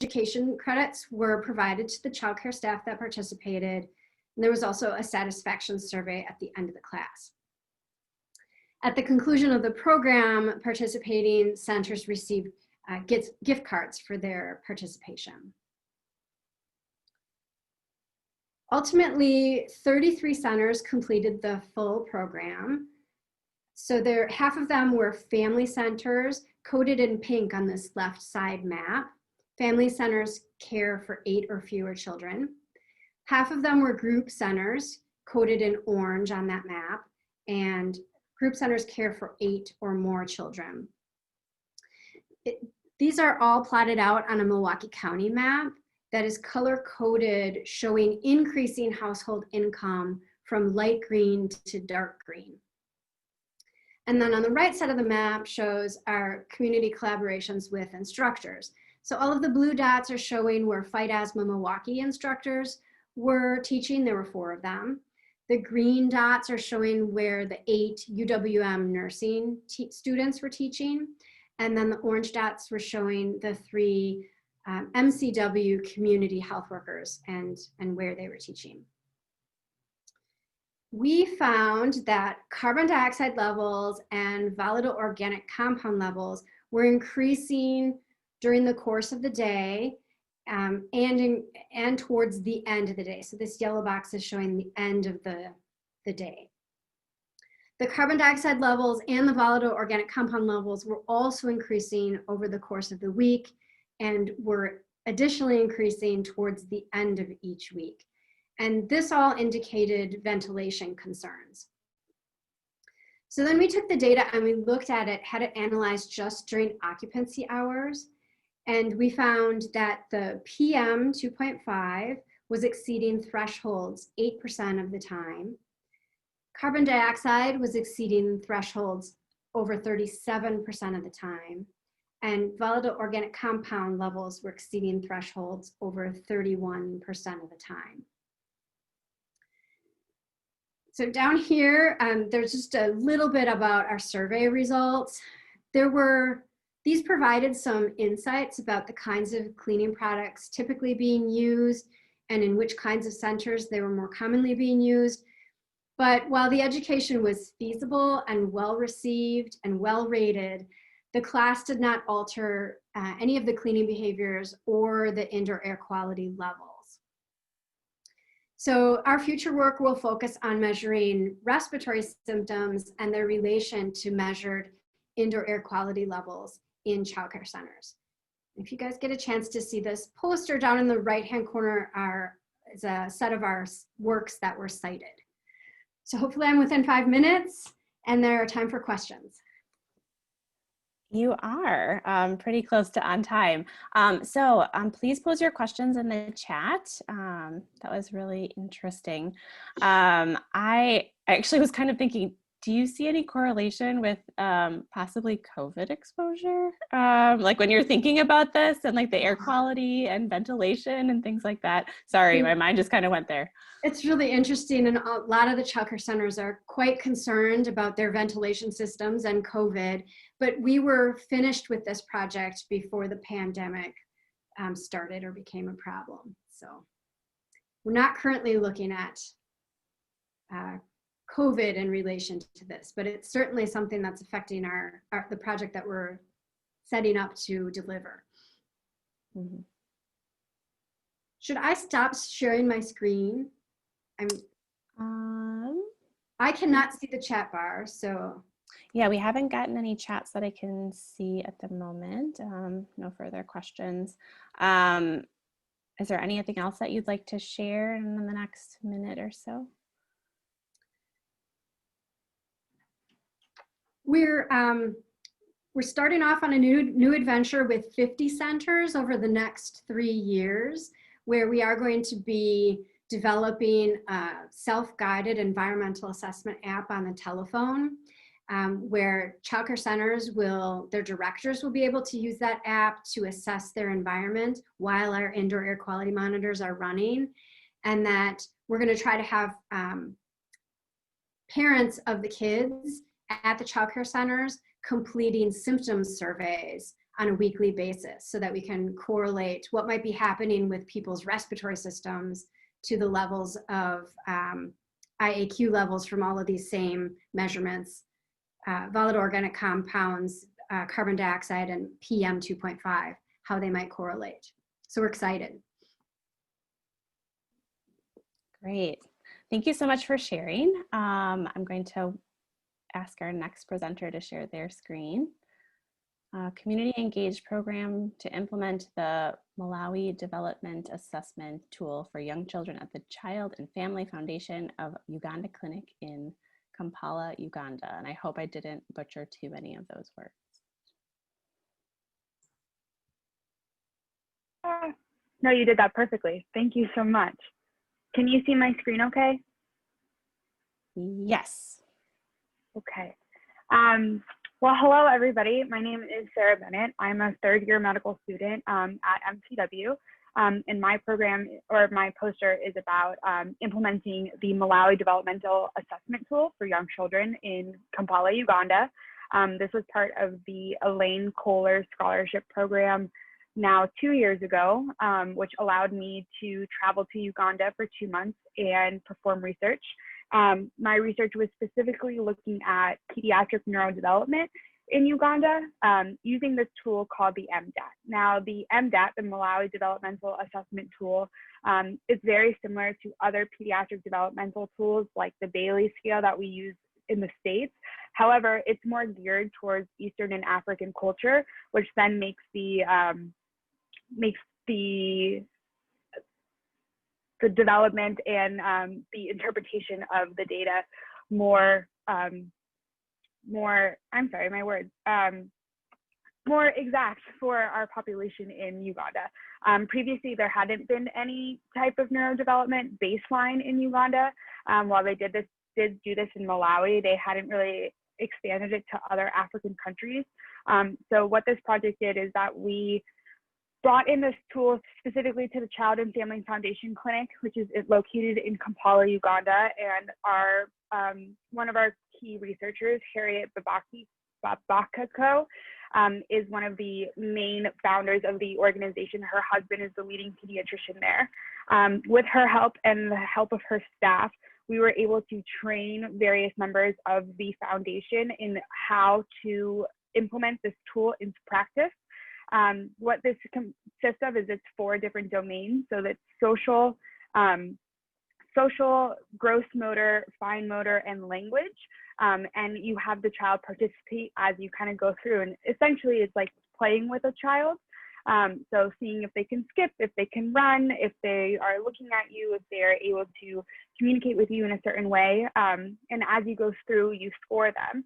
education credits were provided to the childcare staff that participated, and there was also a satisfaction survey at the end of the class. At the conclusion of the program, participating centers received gift cards for their participation. Ultimately, 33 centers completed the full program. So half of them were family centers, coded in pink on this left side map. Family centers care for 8 or fewer children. Half of them were group centers, coded in orange on that map, and group centers care for 8 or more children. These are all plotted out on a Milwaukee County map that is color-coded, showing increasing household income from light green to dark green. And then on the right side of the map shows our community collaborations with instructors. So all of the blue dots are showing where Fight Asthma Milwaukee instructors were teaching. There were 4 of them. The green dots are showing where the 8 UWM nursing students were teaching. And then the orange dots were showing the 3 MCW community health workers and where they were teaching. We found that carbon dioxide levels and volatile organic compound levels were increasing during the course of the day and towards the end of the day. So this yellow box is showing the end of the day. The carbon dioxide levels and the volatile organic compound levels were also increasing over the course of the week and were additionally increasing towards the end of each week. And this all indicated ventilation concerns. So then we took the data and we looked at it, had it analyzed just during occupancy hours. And we found that the PM 2.5 was exceeding thresholds 8% of the time. Carbon dioxide was exceeding thresholds over 37% of the time. And volatile organic compound levels were exceeding thresholds over 31% of the time. So down here, there's just a little bit about our survey results. These provided some insights about the kinds of cleaning products typically being used and in which kinds of centers they were more commonly being used. But while the education was feasible and well received and well rated, the class did not alter any of the cleaning behaviors or the indoor air quality levels. So our future work will focus on measuring respiratory symptoms and their relation to measured indoor air quality levels in childcare centers. If you guys get a chance to see this poster down in the right-hand corner is a set of our works that were cited. So hopefully I'm within 5 minutes and there are time for questions. You are pretty close to on time. So please pose your questions in the chat. That was really interesting. I actually was kind of thinking, do you see any correlation with possibly COVID exposure? Like when you're thinking about this and like the air quality and ventilation and things like that? Sorry, my mind just kind of went there. It's really interesting, and a lot of the childcare centers are quite concerned about their ventilation systems and COVID, but we were finished with this project before the pandemic started or became a problem. So we're not currently looking at COVID in relation to this, but it's certainly something that's affecting the project that we're setting up to deliver. Mm-hmm. Should I stop sharing my screen? I cannot see the chat bar, so. Yeah, we haven't gotten any chats that I can see at the moment. No further questions. Is there anything else that you'd like to share in the next minute or so? We're starting off on a new adventure with 50 centers over the next 3 years, where we are going to be developing a self-guided environmental assessment app on the telephone, where childcare centers their directors will be able to use that app to assess their environment while our indoor air quality monitors are running, and that we're going to try to have parents of the kids at the childcare centers completing symptoms surveys on a weekly basis so that we can correlate what might be happening with people's respiratory systems to the levels of IAQ levels from all of these same measurements, volatile organic compounds, carbon dioxide, and PM 2.5, how they might correlate. So we're excited. Great. Thank you so much for sharing. I'm going to ask our next presenter to share their screen. Community engaged program to implement the Malawi Development Assessment Tool for young children at the Child and Family Foundation of Uganda Clinic in Kampala, Uganda. And I hope I didn't butcher too many of those words. No, you did that perfectly. Thank you so much. Can you see my screen okay? Yes. Okay. Well, hello, everybody. My name is Sarah Benett. I'm a third-year medical student at MCW. And my program, or my poster, is about implementing the Malawi Developmental Assessment Tool for young children in Kampala, Uganda. This was part of the Elaine Kohler Scholarship Program now 2 years ago, which allowed me to travel to Uganda for 2 months and perform research. My research was specifically looking at pediatric neurodevelopment in Uganda using this tool called the MDAT. Now, the MDAT, the Malawi Developmental Assessment Tool, is very similar to other pediatric developmental tools like the Bailey scale that we use in the States. However, it's more geared towards Eastern and African culture, which then makes the development and the interpretation of the data more exact for our population in Uganda. Previously, there hadn't been any type of neurodevelopment baseline in Uganda. While they did do this in Malawi, they hadn't really expanded it to other African countries. So what this project did is that we brought in this tool specifically to the Child and Family Foundation Clinic, which is located in Kampala, Uganda, and our one of our key researchers, Harriet Babikako, is one of the main founders of the organization. Her husband is the leading pediatrician there. With her help and the help of her staff, we were able to train various members of the foundation in how to implement this tool into practice. What this consists of is it's 4 different domains. So that's social, gross motor, fine motor, and language. And you have the child participate as you kind of go through. And essentially, it's like playing with a child. So seeing if they can skip, if they can run, if they are looking at you, if they are able to communicate with you in a certain way. And as you go through, you score them.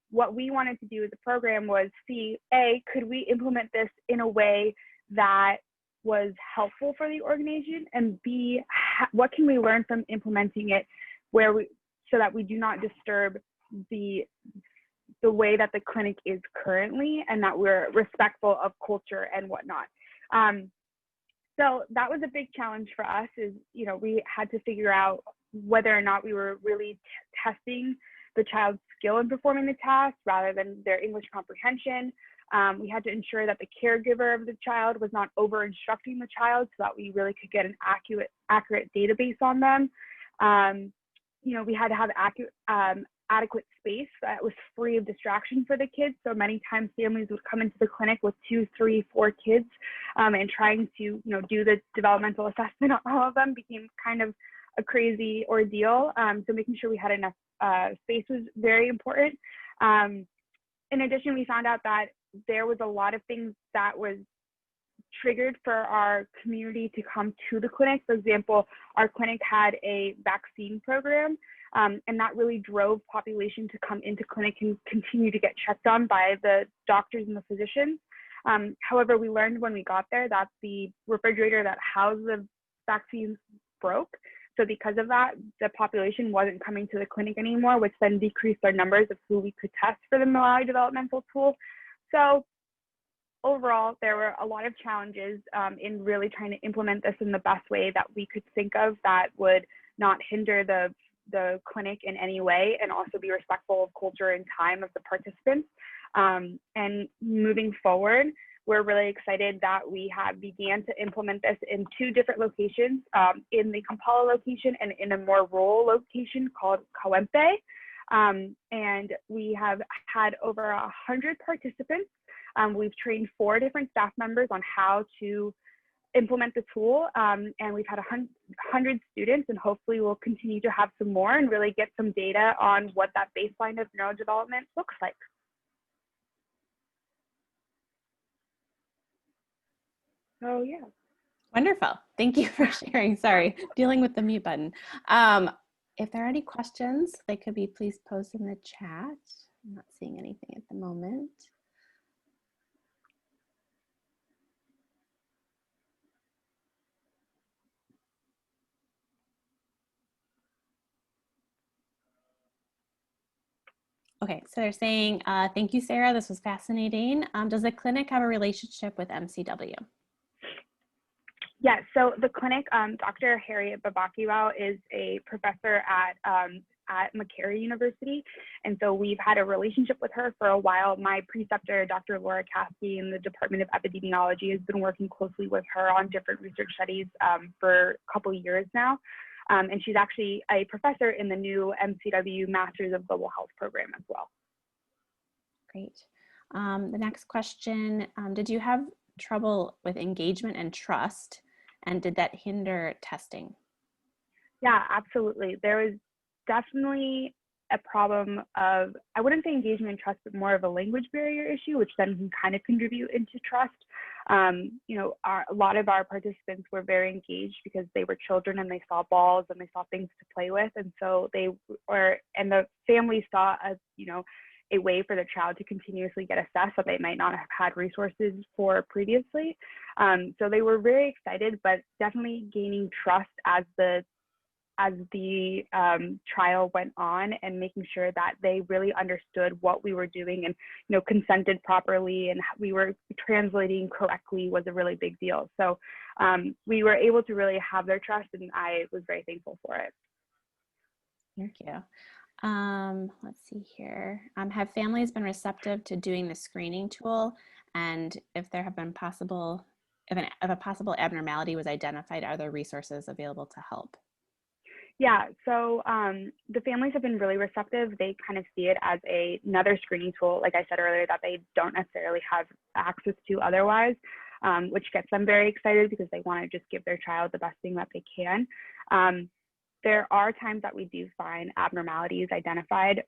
What we wanted to do as a program was see, A, could we implement this in a way that was helpful for the organization, and B, what can we learn from implementing it so that we do not disturb the way that the clinic is currently, and that we're respectful of culture and whatnot. So that was a big challenge for us, is, we had to figure out whether or not we were really testing the child's skill in performing the task rather than their English comprehension. We had to ensure that the caregiver of the child was not over-instructing the child so that we really could get an accurate database on them. We had to have adequate space that was free of distraction for the kids. So many times families would come into the clinic with 2, 3, 4 kids, and trying to do the developmental assessment on all of them became kind of a crazy ordeal. So making sure we had enough space was very important. In addition, we found out that there was a lot of things that was triggered for our community to come to the clinic. For example, our clinic had a vaccine program, and that really drove population to come into clinic and continue to get checked on by the doctors and the physicians. However, we learned when we got there that the refrigerator that housed the vaccines broke. So because of that, the population wasn't coming to the clinic anymore, which then decreased our numbers of who we could test for the Malawi developmental tool. So overall, there were a lot of challenges in really trying to implement this in the best way that we could think of that would not hinder the clinic in any way, and also be respectful of culture and time of the participants. And moving forward, we're really excited that we have began to implement this in 2 different locations, in the Kampala location and in a more rural location called Kawempe. And we have had over 100 participants. We've trained 4 different staff members on how to implement the tool, and we've had 100 students, and hopefully we'll continue to have some more and really get some data on what that baseline of neurodevelopment looks like. So yeah. Wonderful. Thank you for sharing. Sorry, dealing with the mute button. If there are any questions, they could be please post in the chat. I'm not seeing anything at the moment. Okay, so they're saying, thank you, Sarah. This was fascinating. Does the clinic have a relationship with MCW? Yeah, so the clinic, Dr. Harriet Babikako is a professor at Maurer University. And so we've had a relationship with her for a while. My preceptor, Dr. Laura Cassidy, in the Department of Epidemiology, has been working closely with her on different research studies for a couple of years now. And she's actually a professor in the new MCW Masters of Global Health program as well. Great. The next question, did you have trouble with engagement and trust? And did that hinder testing? Yeah, absolutely. There was definitely a problem of, I wouldn't say engagement and trust, but more of a language barrier issue, which then can kind of contribute into trust. You know, a lot of our participants were very engaged because they were children and they saw balls and they saw things to play with. And so they were, and the family saw as, you know, a way for the child to continuously get assessed that they might not have had resources for previously. So they were very excited, but definitely gaining trust as the trial went on, and making sure that they really understood what we were doing and, you know, consented properly and we were translating correctly was a really big deal. So we were able to really have their trust, and I was very thankful for it. Thank you. Let's see here. Have families been receptive to doing the screening tool? And if there have been if a possible abnormality was identified, are there resources available to help? Yeah, so the families have been really receptive. They kind of see it as another screening tool, like I said earlier, that they don't necessarily have access to otherwise, which gets them very excited because they want to just give their child the best thing that they can. There are times that we do find abnormalities identified.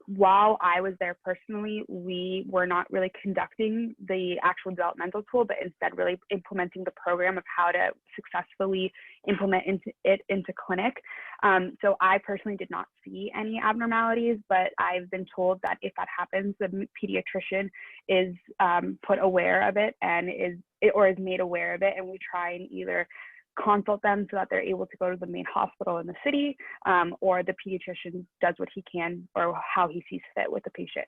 While I was there personally, we were not really conducting the actual developmental tool, but instead really implementing the program of how to successfully implement it into clinic. So I personally did not see any abnormalities, but I've been told that if that happens, the pediatrician is put aware of it and is made aware of it, and we try and either consult them so that they're able to go to the main hospital in the city, or the pediatrician does what he can or how he sees fit with the patient.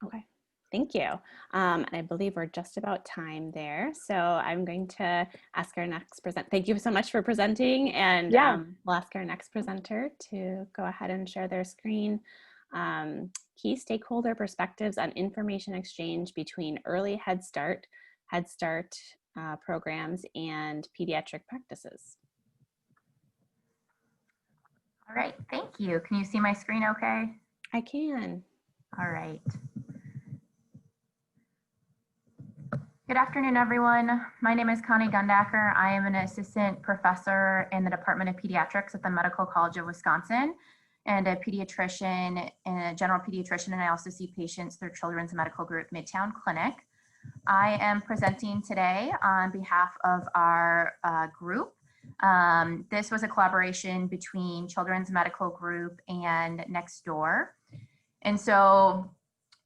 Okay, thank you. And I believe we're just about time there. So I'm going to ask our next presenter. Thank you so much for presenting, and we'll ask our next presenter to go ahead and share their screen. Key stakeholder perspectives on information exchange between early Head Start programs and pediatric practices. All right, thank you. Can you see my screen okay? I can. All right. Good afternoon, everyone. My name is Connie Gundacker. I am an assistant professor in the Department of Pediatrics at the Medical College of Wisconsin, and a pediatrician and a general pediatrician, and I also see patients through Children's Medical Group Midtown Clinic. I am presenting today on behalf of our group. This was a collaboration between Children's Medical Group and Nextdoor. And so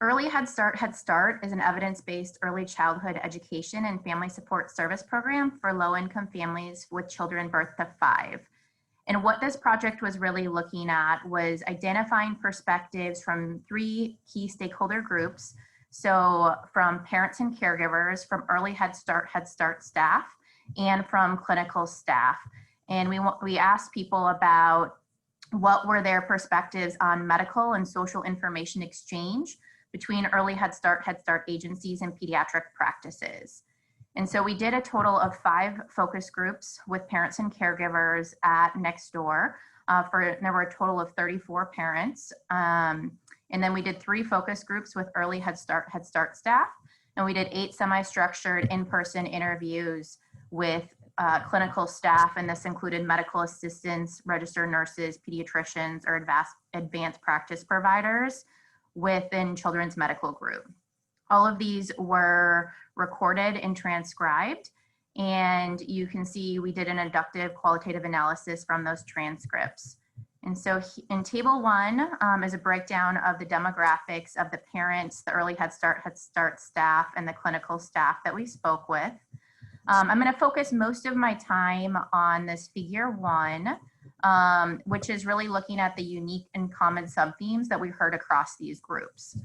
Early Head Start is an evidence-based early childhood education and family support service program for low-income families with children birth to 5. And what this project was really looking at was identifying perspectives from 3 key stakeholder groups. So from parents and caregivers, from early Head Start staff, and from clinical staff. And we asked people about what were their perspectives on medical and social information exchange between early Head Start agencies, and pediatric practices. And so we did a total of 5 focus groups with parents and caregivers at Next Door. There were a total of 34 parents. And then we did 3 focus groups with early Head Start staff. And we did 8 semi-structured in-person interviews with clinical staff, and this included medical assistants, registered nurses, pediatricians, or advanced practice providers within children's medical group. All of these were recorded and transcribed, and you can see we did an inductive qualitative analysis from those transcripts. And so in table 1 is a breakdown of the demographics of the parents, the early Head Start staff, and the clinical staff that we spoke with. I'm going to focus most of my time on this figure 1, which is really looking at the unique and common subthemes that we heard across these groups.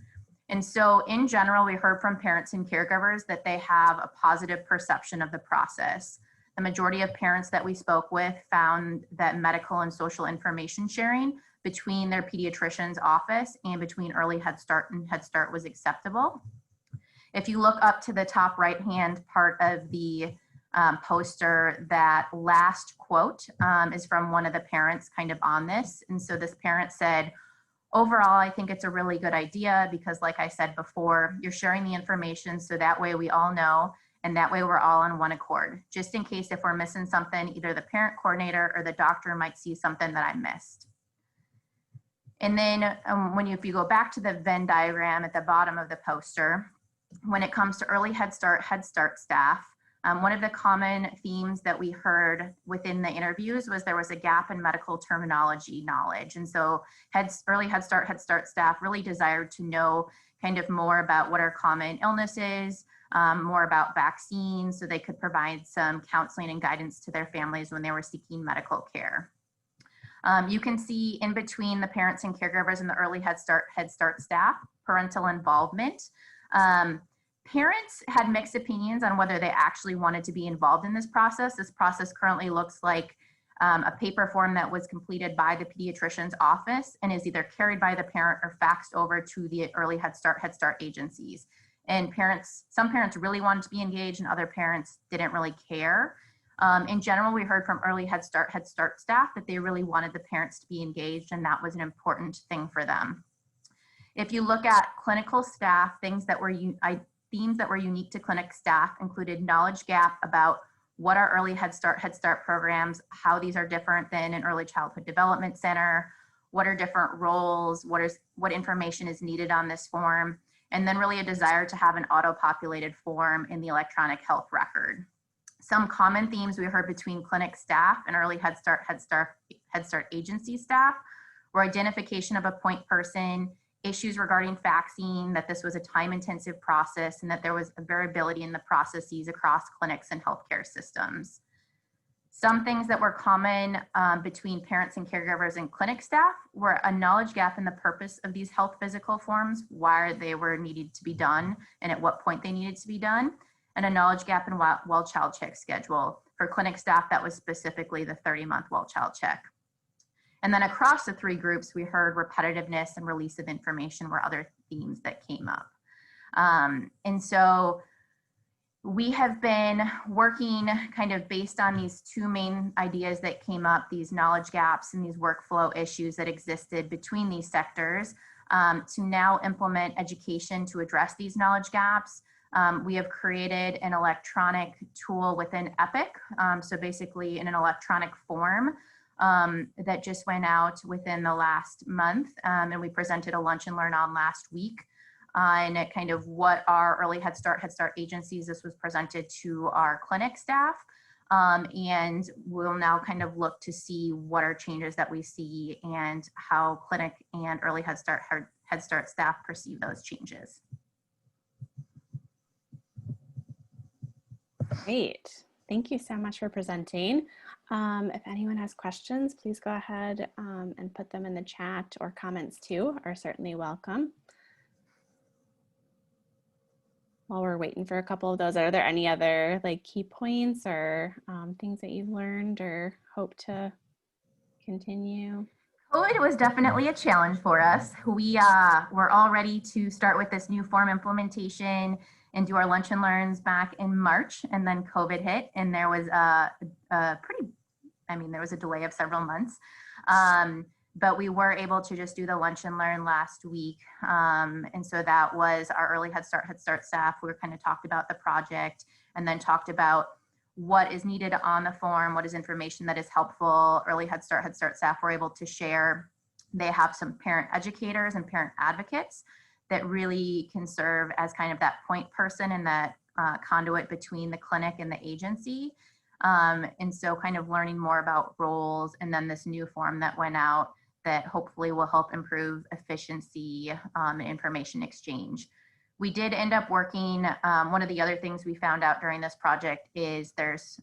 And so in general, we heard from parents and caregivers that they have a positive perception of the process. The majority of parents that we spoke with found that medical and social information sharing between their pediatrician's office and between early Head Start and Head Start was acceptable. If you look up to the top right-hand part of the poster, that last quote is from one of the parents kind of on this. And so this parent said, overall, I think it's a really good idea because like I said before, you're sharing the information so that way we all know, and that way we're all on one accord. Just in case if we're missing something, either the parent coordinator or the doctor might see something that I missed. And then if you go back to the Venn diagram at the bottom of the poster, when it comes to early Head Start staff, one of the common themes that we heard within the interviews was there was a gap in medical terminology knowledge. And so early Head Start staff really desired to know kind of more about what are common illnesses, more about vaccines, so they could provide some counseling and guidance to their families when they were seeking medical care. You can see in between the parents and caregivers and the early Head Start staff, parental involvement. Parents had mixed opinions on whether they actually wanted to be involved in this process. This process currently looks like a paper form that was completed by the pediatrician's office and is either carried by the parent or faxed over to the early Head Start agencies. And some parents really wanted to be engaged and other parents didn't really care. In general, we heard from early Head Start staff that they really wanted the parents to be engaged, and that was an important thing for them. If you look at clinical staff, themes that were unique to clinic staff included knowledge gap about what are early Head Start programs, how these are different than an early childhood development center, what are different roles, what information is needed on this form, and then really a desire to have an auto-populated form in the electronic health record. Some common themes we heard between clinic staff and early Head Start agency staff were identification of a point person, issues regarding faxing, that this was a time-intensive process, and that there was a variability in the processes across clinics and healthcare systems. Some things that were common between parents and caregivers and clinic staff were a knowledge gap in the purpose of these health physical forms, why they were needed to be done, and at what point they needed to be done, and a knowledge gap in well child check schedule. For clinic staff, that was specifically the 30-month well child check. And then across the 3 groups, we heard repetitiveness and release of information were other themes that came up. And so we have been working kind of based on these 2 main ideas that came up, these knowledge gaps and these workflow issues that existed between these sectors, to now implement education to address these knowledge gaps. We have created an electronic tool within Epic, so basically in an electronic form, that just went out within the last month, and we presented a lunch and learn on last week on kind of what are early Head Start agencies. This was presented to our clinic staff, and we'll now kind of look to see what are changes that we see and how clinic and early Head Start staff perceive those changes. Great. Thank you so much for presenting. If anyone has questions, please go ahead and put them in the chat, or comments too are certainly welcome. While we're waiting for a couple of those, are there any other key points or things that you've learned or hope to continue? COVID was definitely a challenge for us. We were all ready to start with this new form implementation and do our lunch and learns back in March, and then COVID hit, and there was there was a delay of several months. But we were able to just do the lunch and learn last week. And so that was our early Head Start staff. We kind of talked about the project and then talked about what is needed on the form, what is information that is helpful. Early Head Start staff were able to share. They have some parent educators and parent advocates that really can serve as kind of that point person and that conduit between the clinic and the agency. And so kind of learning more about roles, and then this new form that went out that hopefully will help improve efficiency and information exchange. We did end up working, one of the other things we found out during this project is there's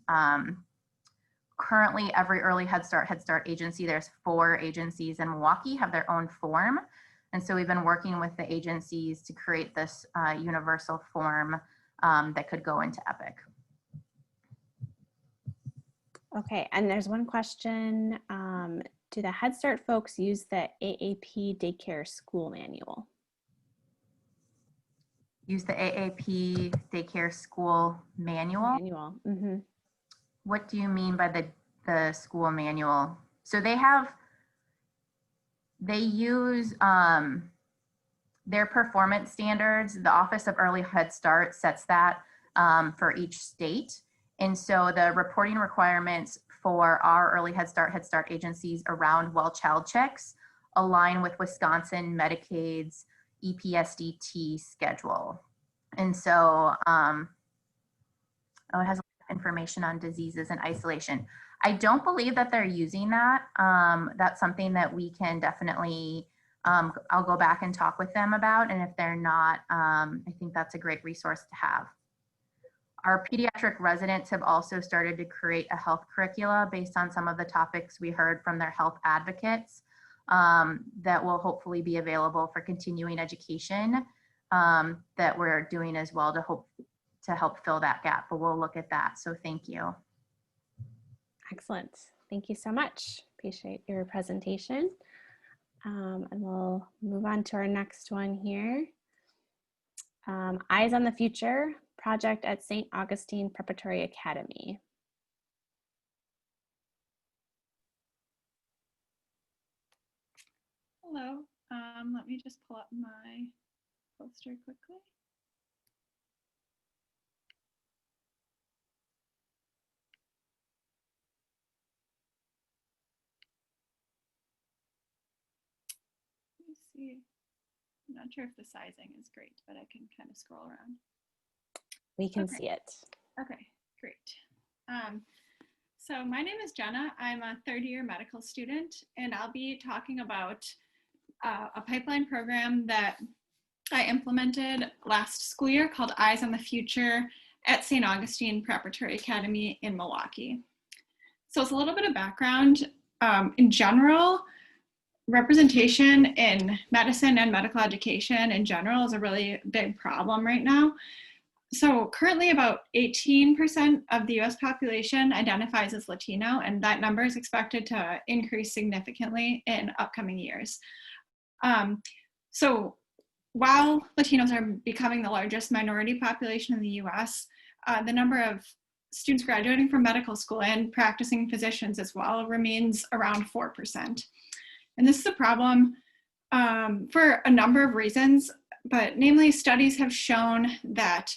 currently every early Head Start agency, there's 4 agencies in Milwaukee have their own form. And so we've been working with the agencies to create this universal form that could go into Epic. Okay, and there's one question. Do the Head Start folks use the AAP daycare school manual? Use the AAP daycare school manual? Mm-hmm. What do you mean by the school manual? So they use their performance standards. The Office of Early Head Start sets that for each state. And so the reporting requirements for our early Head Start agencies around well child checks align with Wisconsin Medicaid's EPSDT schedule. And so it has information on diseases and isolation. I don't believe that they're using that. That's something that we can definitely, I'll go back and talk with them about. And if they're not, I think that's a great resource to have. Our pediatric residents have also started to create a health curricula based on some of the topics we heard from their health advocates that will hopefully be available for continuing education that we're doing as well to help fill that gap, but we'll look at that. So thank you. Excellent. Thank you so much. Appreciate your presentation. And we'll move on to our next one here. Eyes on the Future project at St. Augustine Preparatory Academy. Hello, let me just pull up my poster quickly. Let me see. I'm not sure if the sizing is great, but I can kind of scroll around. We can see it. Okay, great. So my name is Jenna. I'm a third-year medical student, and I'll be talking about a pipeline program that I implemented last school year called Eyes on the Future at St. Augustine Preparatory Academy in Milwaukee. So it's a little bit of background. In general, representation in medicine and medical education in general is a really big problem right now. So currently about 18% of the US population identifies as Latino, and that number is expected to increase significantly in upcoming years. So while Latinos are becoming the largest minority population in the US, the number of students graduating from medical school and practicing physicians as well remains around 4%. And this is a problem for a number of reasons, but namely studies have shown that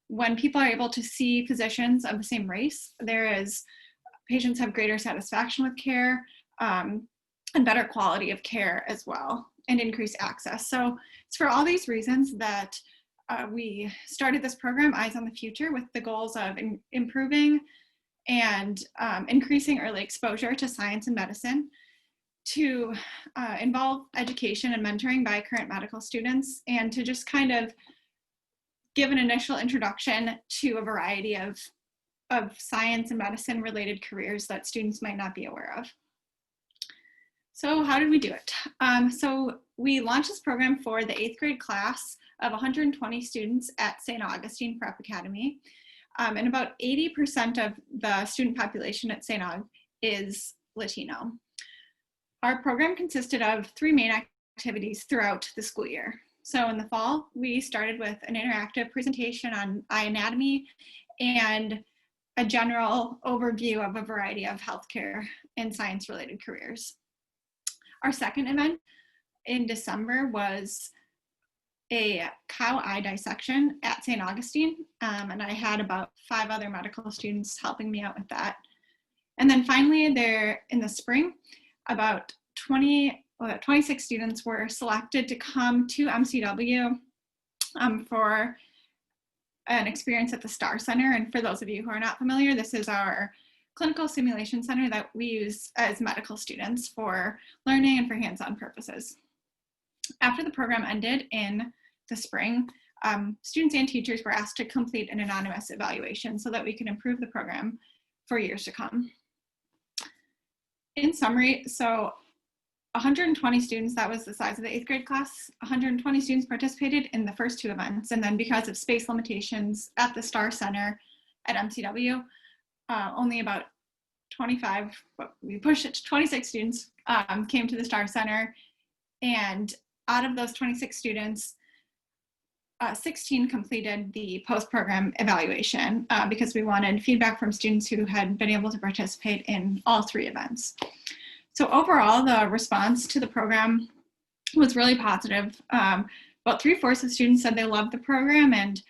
when people are able to see physicians of the same race, patients have greater satisfaction with care and better quality of care as well, and increased access. So it's for all these reasons that we started this program, Eyes on the Future, with the goals of improving and increasing early exposure to science and medicine, to involve education and mentoring by current medical students, and to just kind of give an initial introduction to a variety of science and medicine related careers that students might not be aware of. So how did we do it? So we launched this program for the 8th grade class of 120 students at St. Augustine Prep Academy. And about 80% of the student population at St. Aug is Latino. our program consisted of 3 main activities throughout the school year. So in the fall, we started with an interactive presentation on eye anatomy and a general overview of a variety of healthcare and science-related careers. Our second event in December was a cow eye dissection at St. Augustine, and I had about 5 other medical students helping me out with that. And then finally, there in the spring, about 26 students were selected to come to MCW for an experience at the STAR Center. And for those of you who are not familiar, this is our clinical simulation center that we use as medical students for learning and for hands-on purposes. After the program ended in the spring, students and teachers were asked to complete an anonymous evaluation so that we can improve the program for years to come. In summary, so 120 students, that was the size of the 8th grade class, 120 students participated in the first 2 events, and then because of space limitations at the STAR Center at MCW, only about 25, we pushed it to 26 students came to the STAR Center, and out of those 26 students, 16 completed the post-program evaluation because we wanted feedback from students who had been able to participate in all 3 events. So overall, the response to the program was really positive. About 3/4 of students said they loved the program, and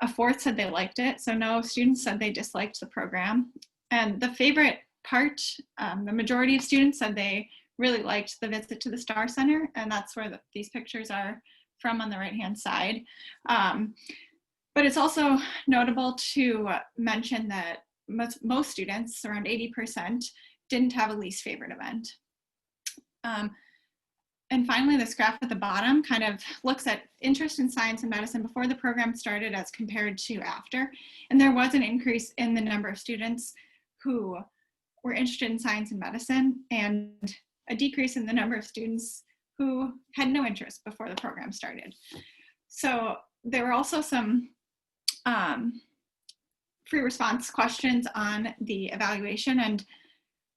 1/4 said they liked it. So no students said they disliked the program. And the favorite part, the majority of students said they really liked the visit to the STAR Center, and that's where these pictures are from on the right-hand side. But it's also notable to mention that most students, around 80%, didn't have a least favorite event. And finally, this graph at the bottom kind of looks at interest in science and medicine before the program started as compared to after. And there was an increase in the number of students who were interested in science and medicine, and a decrease in the number of students who had no interest before the program started. So there were also some free response questions on the evaluation, and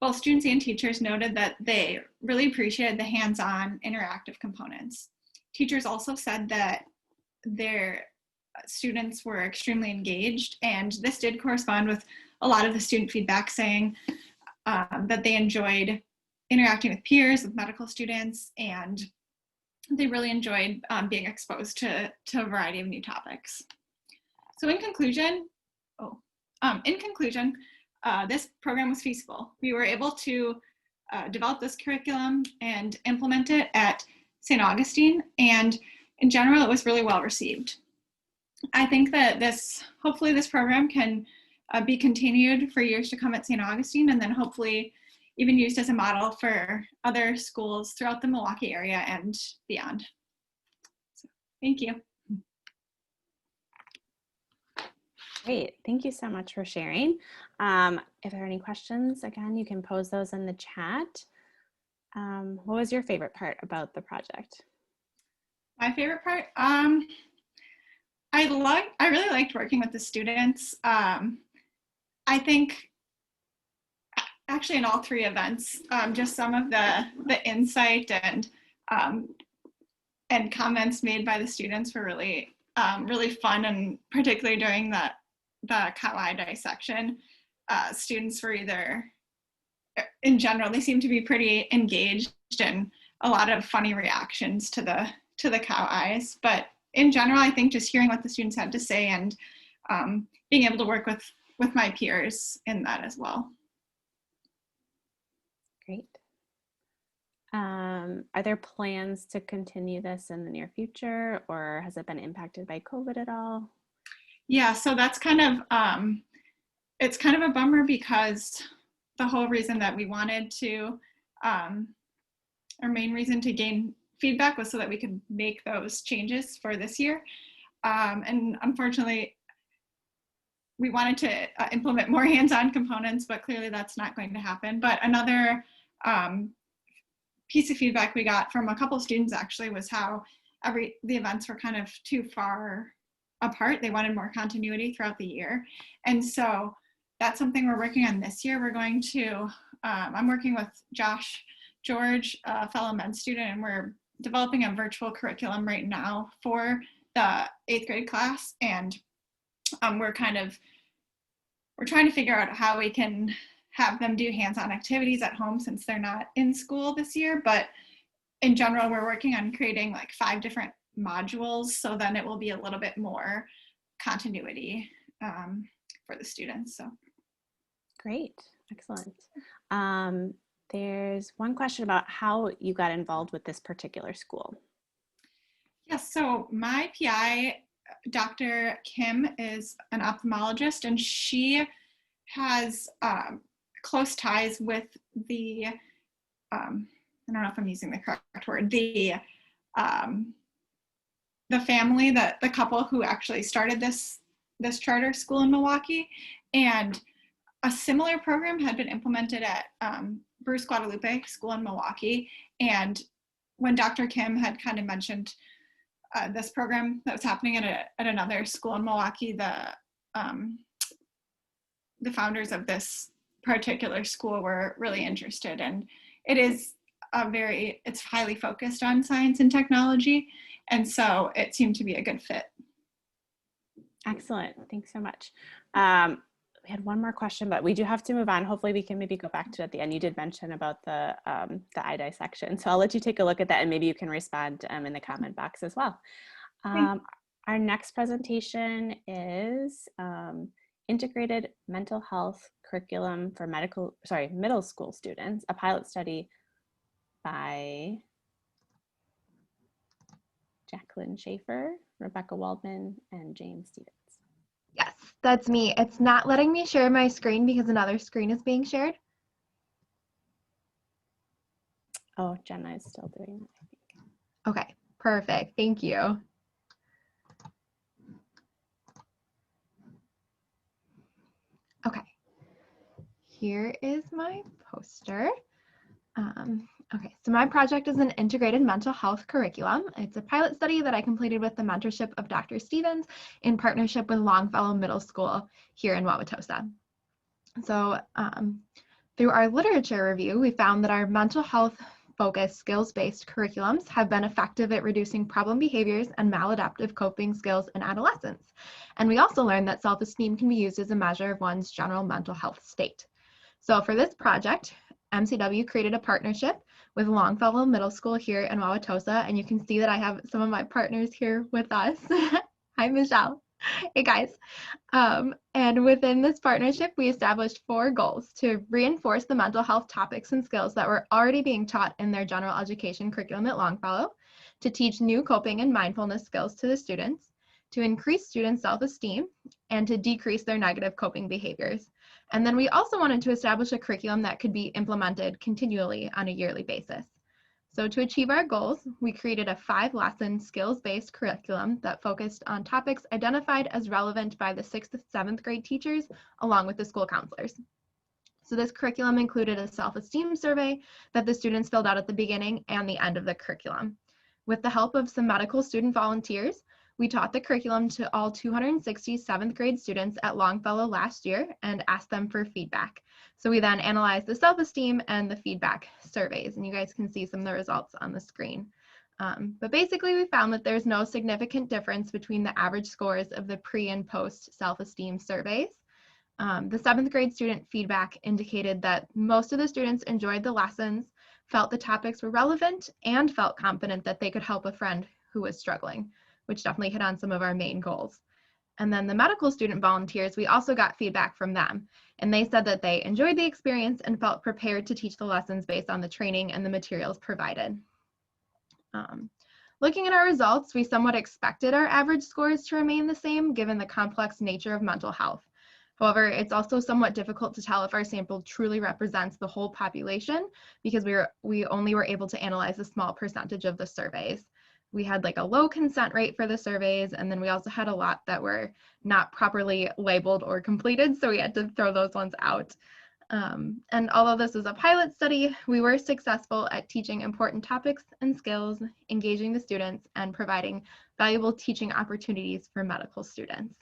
both students and teachers noted that they really appreciated the hands-on interactive components. Teachers also said that their students were extremely engaged, and this did correspond with a lot of the student feedback saying that they enjoyed interacting with peers, with medical students, and they really enjoyed being exposed to a variety of new topics. So in conclusion, this program was feasible. We were able to develop this curriculum and implement it at St. Augustine, and in general, it was really well received. I think that hopefully this program can be continued for years to come at St. Augustine, and then hopefully even used as a model for other schools throughout the Milwaukee area and beyond. So, thank you. Great, thank you so much for sharing. If there are any questions, again, you can pose those in the chat. What was your favorite part about the project? My favorite part? I really liked working with the students. I think actually in all 3 events, just some of the insight and comments made by the students were really fun, and particularly during the cow eye dissection, students were in general, they seemed to be pretty engaged, and a lot of funny reactions to the cow eyes. But in general, I think just hearing what the students had to say and being able to work with my peers in that as well. Great. Are there plans to continue this in the near future, or has it been impacted by COVID at all? Yeah, so that's kind of, it's kind of a bummer, because the whole reason that we wanted to, our main reason to gain feedback was so that we could make those changes for this year. And unfortunately, we wanted to implement more hands-on components, but clearly that's not going to happen. But another piece of feedback we got from a couple of students actually was how the events were kind of too far apart. They wanted more continuity throughout the year. And so that's something we're working on this year. We're going to, I'm working with Josh George, a fellow med student, and we're developing a virtual curriculum right now for the 8th grade class. And we're trying to figure out how we can have them do hands-on activities at home since they're not in school this year. But in general, we're working on creating like 5 different modules, so then it will be a little bit more continuity for the students. So great, excellent. There's one question about how you got involved with this particular school. Yes, so my PI, Dr. Kim, is an ophthalmologist, and she has close ties with the, I don't know if I'm using the correct word, the family, the couple who actually started this charter school in Milwaukee. And a similar program had been implemented at Bruce Guadalupe School in Milwaukee. And when Dr. Kim had kind of mentioned this program that was happening at another school in Milwaukee, the founders of this particular school were really interested. And it's highly focused on science and technology. And so it seemed to be a good fit. Excellent, thanks so much. We had one more question, but we do have to move on. Hopefully we can maybe go back to it at the end. You did mention about the eye dissection. So I'll let you take a look at that and maybe you can respond in the comment box as well. Our next presentation is Integrated Mental Health Curriculum for middle school students, a pilot study by Jacqueline Schaefer, Rebecca Waldman, and James Stevens. Yes, that's me. It's not letting me share my screen because another screen is being shared. Oh, Jenna is still doing that, I think. Okay, perfect. Thank you. Okay, here is my poster. Okay, so my project is an integrated mental health curriculum. It's a pilot study that I completed with the mentorship of Dr. Stevens in partnership with Longfellow Middle School here in Wauwatosa. So through our literature review, we found that our mental health focused skills-based curriculums have been effective at reducing problem behaviors and maladaptive coping skills in adolescents. And we also learned that self-esteem can be used as a measure of one's general mental health state. So for this project, MCW created a partnership with Longfellow Middle School here in Wauwatosa, and you can see that I have some of my partners here with us. Hi, Michelle. Hey, guys. And within this partnership, we established 4 goals to reinforce the mental health topics and skills that were already being taught in their general education curriculum at Longfellow, to teach new coping and mindfulness skills to the students, to increase students' self-esteem, and to decrease their negative coping behaviors. And then we also wanted to establish a curriculum that could be implemented continually on a yearly basis. So to achieve our goals, we created a 5-lesson skills-based curriculum that focused on topics identified as relevant by the 6th to 7th grade teachers, along with the school counselors. So this curriculum included a self-esteem survey that the students filled out at the beginning and the end of the curriculum. With the help of some medical student volunteers, we taught the curriculum to all 260 7th grade students at Longfellow last year and asked them for feedback. So we then analyzed the self-esteem and the feedback surveys, and you guys can see some of the results on the screen. But basically we found that there's no significant difference between the average scores of the pre and post self-esteem surveys. The 7th grade student feedback indicated that most of the students enjoyed the lessons, felt the topics were relevant, and felt confident that they could help a friend who was struggling, which definitely hit on some of our main goals. And then the medical student volunteers, we also got feedback from them, and they said that they enjoyed the experience and felt prepared to teach the lessons based on the training and the materials provided. Looking at our results, we somewhat expected our average scores to remain the same given the complex nature of mental health. However, it's also somewhat difficult to tell if our sample truly represents the whole population because we only were able to analyze a small percentage of the surveys. We had like a low consent rate for the surveys, and then we also had a lot that were not properly labeled or completed, so we had to throw those ones out. And although this is a pilot study, we were successful at teaching important topics and skills, engaging the students, and providing valuable teaching opportunities for medical students.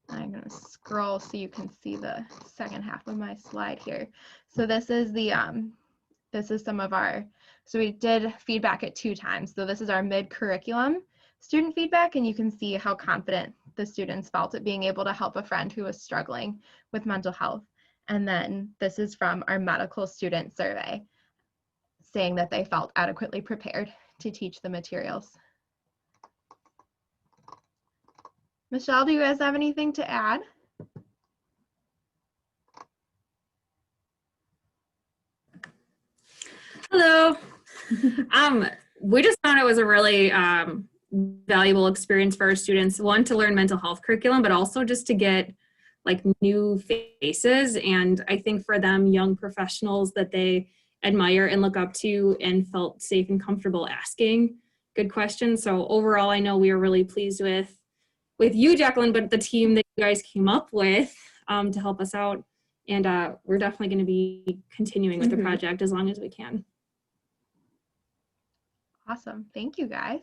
I'm going to scroll so you can see the second half of my slide here. So this is the this is some of our, so we did feedback at 2 times. So this is our mid-curriculum student feedback, and you can see how confident the students felt at being able to help a friend who was struggling with mental health. And then this is from our medical student survey, saying that they felt adequately prepared to teach the materials. Michelle, do you guys have anything to add? Hello. We just thought it was a really valuable experience for our students. One, to learn mental health curriculum, but also just to get like new faces. And I think for them, young professionals that they admire and look up to and felt safe and comfortable asking good questions. So overall, I know we are really pleased with you, Jacqueline, but the team that you guys came up with to help us out. And we're definitely going to be continuing with the project as long as we can. Awesome. Thank you, guys.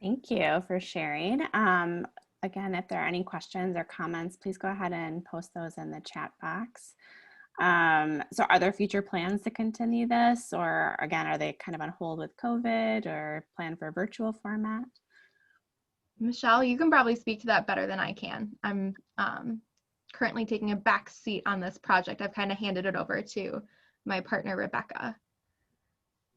Thank you for sharing. Again, if there are any questions or comments, please go ahead and post those in the chat box. So are there future plans to continue this, or again, are they kind of on hold with COVID or plan for a virtual format? Michelle, you can probably speak to that better than I can. I'm currently taking a back seat on this project. I've kind of handed it over to my partner, Rebecca.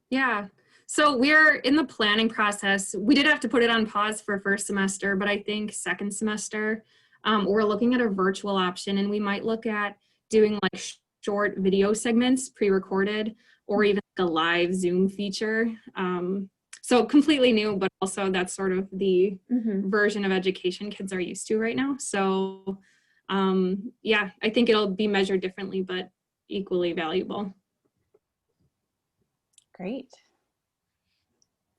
Yeah, so we're in the planning process. We did have to put it on pause for first semester, but I think second semester, we're looking at a virtual option, and we might look at doing like short video segments pre-recorded, or even like a live Zoom feature. So completely new, but also that's sort of the version of education kids are used to right now. So yeah, I think it'll be measured differently, but equally valuable. Great.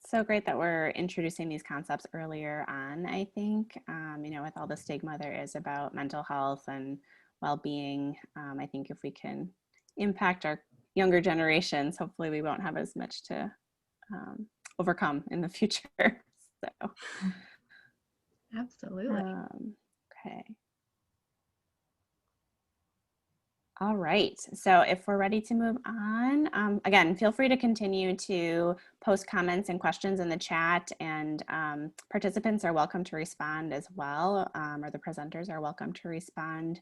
So great that we're introducing these concepts earlier on, I think. You know, with all the stigma there is about mental health and well-being, I think if we can impact our younger generations, hopefully we won't have as much to overcome in the future. So, absolutely. Okay. All right, so if we're ready to move on, again, feel free to continue to post comments and questions in the chat, and participants are welcome to respond as well, or the presenters are welcome to respond.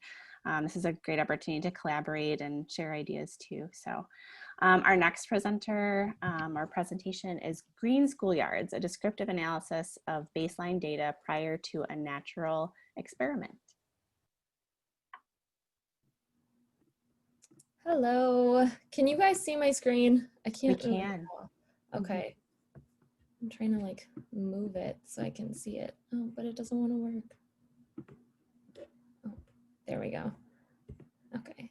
This is a great opportunity to collaborate and share ideas too. So our next presenter or presentation is Green Schoolyards, a descriptive analysis of baseline data prior to a natural experiment. Hello, can you guys see my screen? I can't. We can. Okay. I'm trying to like move it so I can see it. Oh, but it doesn't want to work. Oh, there we go. Okay.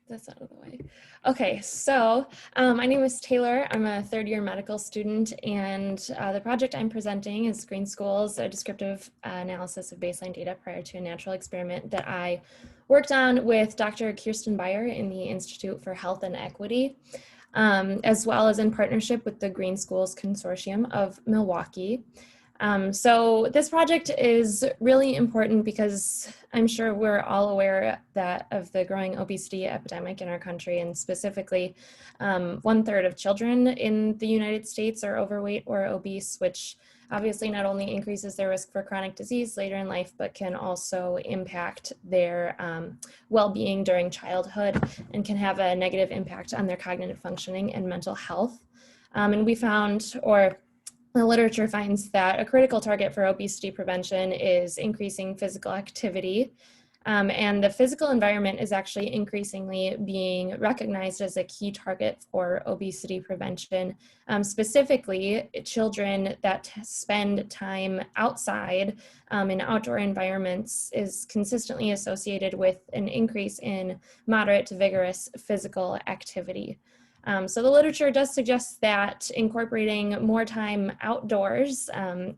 That's out of the way. Okay, so my name is Taylor. I'm a third-year medical student, and the project I'm presenting is Green Schools, a descriptive analysis of baseline data prior to a natural experiment that I worked on with Dr. Kirsten Beyer in the Institute for Health and Equity, as well as in partnership with the Green Schools Consortium of Milwaukee. So this project is really important because I'm sure we're all aware that of the growing obesity epidemic in our country, and specifically 1/3 of children in the United States are overweight or obese, which obviously not only increases their risk for chronic disease later in life, but can also impact their well-being during childhood and can have a negative impact on their cognitive functioning and mental health. And we found, or the literature finds, that a critical target for obesity prevention is increasing physical activity. And the physical environment is actually increasingly being recognized as a key target for obesity prevention. Specifically, children that spend time outside in outdoor environments is consistently associated with an increase in moderate to vigorous physical activity. So the literature does suggest that incorporating more time outdoors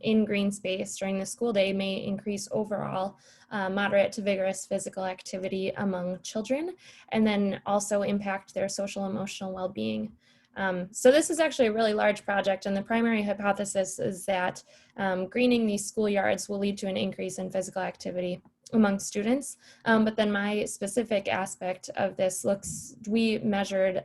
in green space during the school day may increase overall moderate to vigorous physical activity among children, and then also impact their social emotional well-being. So this is actually a really large project, and the primary hypothesis is that greening these schoolyards will lead to an increase in physical activity among students. But then my specific aspect of this we measured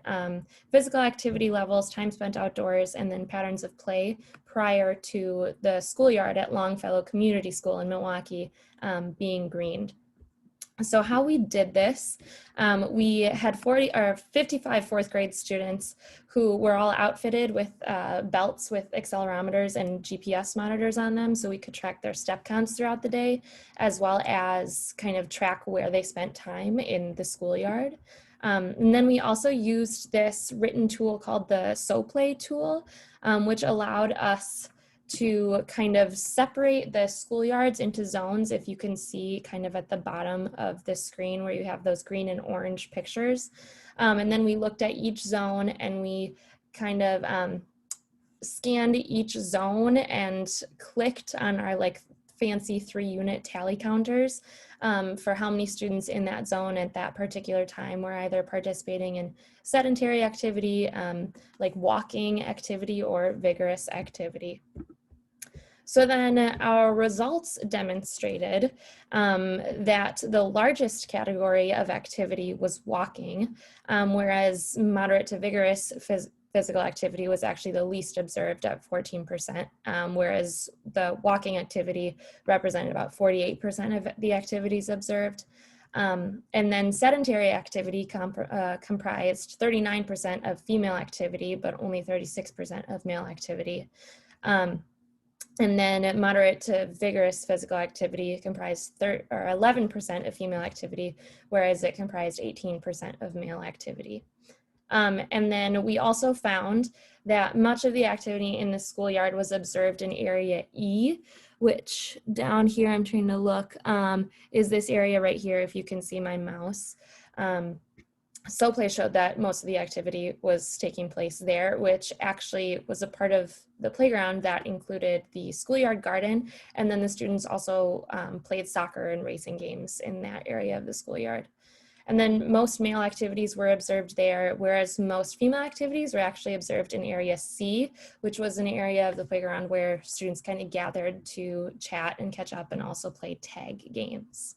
physical activity levels, time spent outdoors, and then patterns of play prior to the schoolyard at Longfellow Community School in Milwaukee being greened. So how we did this, we had 55 fourth grade students who were all outfitted with belts with accelerometers and GPS monitors on them, so we could track their step counts throughout the day, as well as kind of track where they spent time in the schoolyard. And then we also used this written tool called the SoPlay tool, which allowed us to kind of separate the schoolyards into zones. If you can see kind of at the bottom of the screen where you have those green and orange pictures. And then we looked at each zone and we kind of scanned each zone and clicked on our like fancy 3-unit tally counters for how many students in that zone at that particular time were either participating in sedentary activity, like walking activity, or vigorous activity. So then our results demonstrated that the largest category of activity was walking, whereas moderate to vigorous physical activity was actually the least observed at 14%, whereas the walking activity represented about 48% of the activities observed. And then sedentary activity comprised 39% of female activity, but only 36% of male activity. And then moderate to vigorous physical activity comprised 11% of female activity, whereas it comprised 18% of male activity. And then we also found that much of the activity in the schoolyard was observed in area E, which down here I'm trying to look, is this area right here, if you can see my mouse. SoPlay showed that most of the activity was taking place there, which actually was a part of the playground that included the schoolyard garden, and then the students also played soccer and racing games in that area of the schoolyard. And then most male activities were observed there, whereas most female activities were actually observed in area C, which was an area of the playground where students kind of gathered to chat and catch up and also play tag games.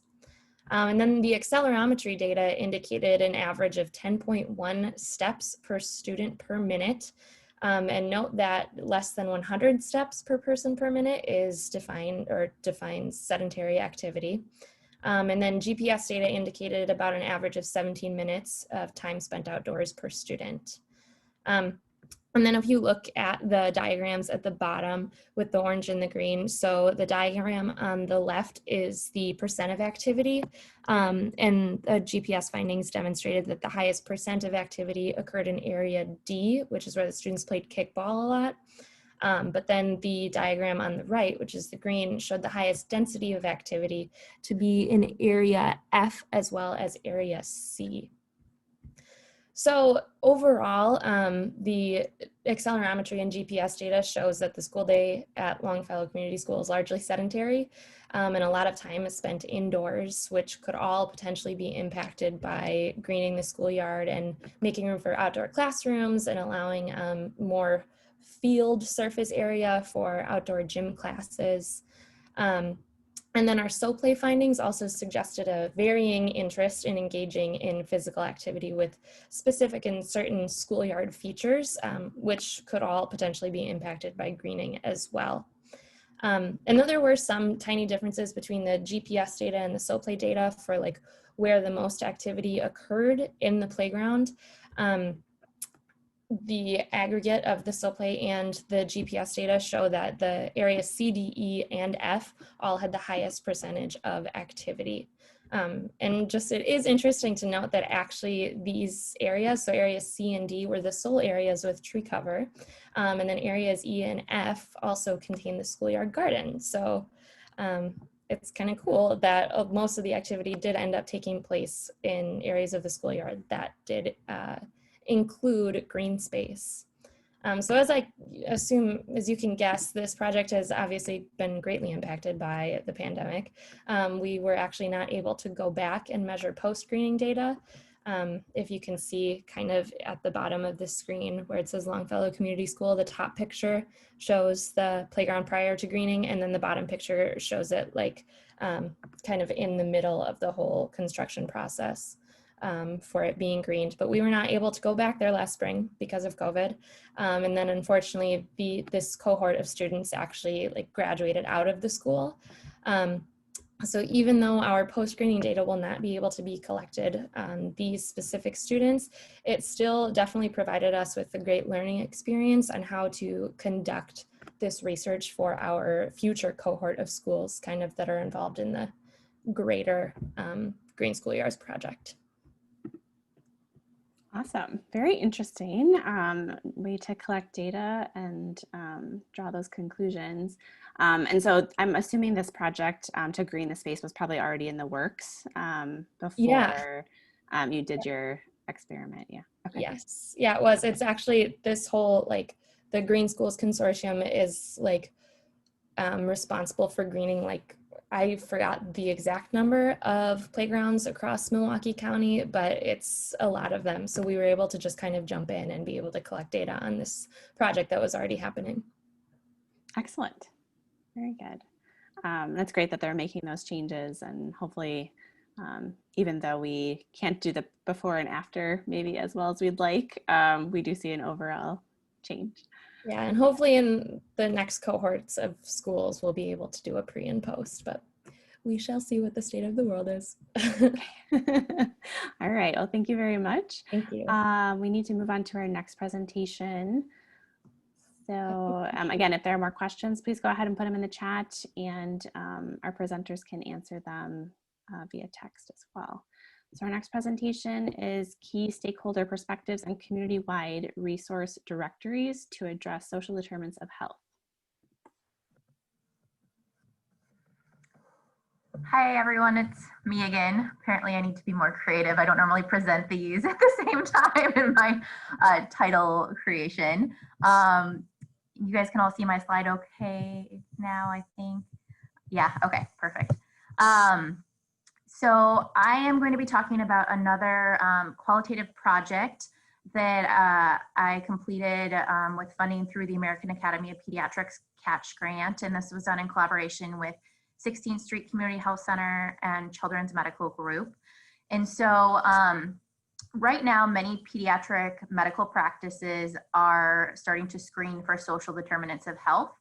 And then the accelerometry data indicated an average of 10.1 steps per student per minute. And note that less than 100 steps per person per minute is defines sedentary activity. And then GPS data indicated about an average of 17 minutes of time spent outdoors per student. And then if you look at the diagrams at the bottom with the orange and the green, so the diagram on the left is the percent of activity, and the GPS findings demonstrated that the highest percent of activity occurred in area D, which is where the students played kickball a lot. But then the diagram on the right, which is the green, showed the highest density of activity to be in area F as well as area C. So overall, the accelerometry and GPS data shows that the school day at Longfellow Community School is largely sedentary, and a lot of time is spent indoors, which could all potentially be impacted by greening the schoolyard and making room for outdoor classrooms and allowing more field surface area for outdoor gym classes. And then our SoPlay findings also suggested a varying interest in engaging in physical activity with specific and certain schoolyard features, which could all potentially be impacted by greening as well. And though there were some tiny differences between the GPS data and the SoPlay data for like where the most activity occurred in the playground, the aggregate of the SoPlay and the GPS data show that the areas C, D, E, and F all had the highest percentage of activity. And just it is interesting to note that actually these areas, so areas C and D, were the sole areas with tree cover. And then areas E and F also contain the schoolyard garden. So it's kind of cool that most of the activity did end up taking place in areas of the schoolyard that did include green space. So as I assume, as you can guess, this project has obviously been greatly impacted by the pandemic. We were actually not able to go back and measure post-greening data, If you can see kind of at the bottom of the screen where it says Longfellow Community School, the top picture shows the playground prior to greening, and then the bottom picture shows it like kind of in the middle of the whole construction process for it being greened. But we were not able to go back there last spring because of COVID. And then unfortunately, this cohort of students actually like graduated out of the school. So even though our post-screening data will not be able to be collected on these specific students, it still definitely provided us with a great learning experience on how to conduct this research for our future cohort of schools kind of that are involved in the greater Green School Yards project. Awesome. Very interesting way to collect data and draw those conclusions. And so I'm assuming this project to green the space was probably already in the works before you did your experiment. Yeah. Okay. Yes. Yeah, it was. It's actually this whole like the Green Schools Consortium is like responsible for greening like I forgot the exact number of playgrounds across Milwaukee County, but it's a lot of them. So we were able to just kind of jump in and be able to collect data on this project that was already happening. Excellent. Very good. That's great that they're making those changes, and hopefully, even though we can't do the before and after maybe as well as we'd like, we do see an overall change. Yeah, and hopefully in the next cohorts of schools, we'll be able to do a pre and post, but we shall see what the state of the world is. All right, well, thank you very much. Thank you. We need to move on to our next presentation. So again, if there are more questions, please go ahead and put them in the chat, and our presenters can answer them via text as well. So our next presentation is Key Stakeholder Perspectives and Community-Wide Resource Directories to Address Social Determinants of Health. Hi everyone, it's me again. Apparently I need to be more creative. I don't normally present these at the same time in my title creation. You guys can all see my slide okay now, I think. Yeah, okay, perfect. So I am going to be talking about another qualitative project that I completed with funding through the American Academy of Pediatrics Catch Grant, and this was done in collaboration with 16th Street Community Health Center and Children's Medical Group. And so right now, many pediatric medical practices are starting to screen for social determinants of health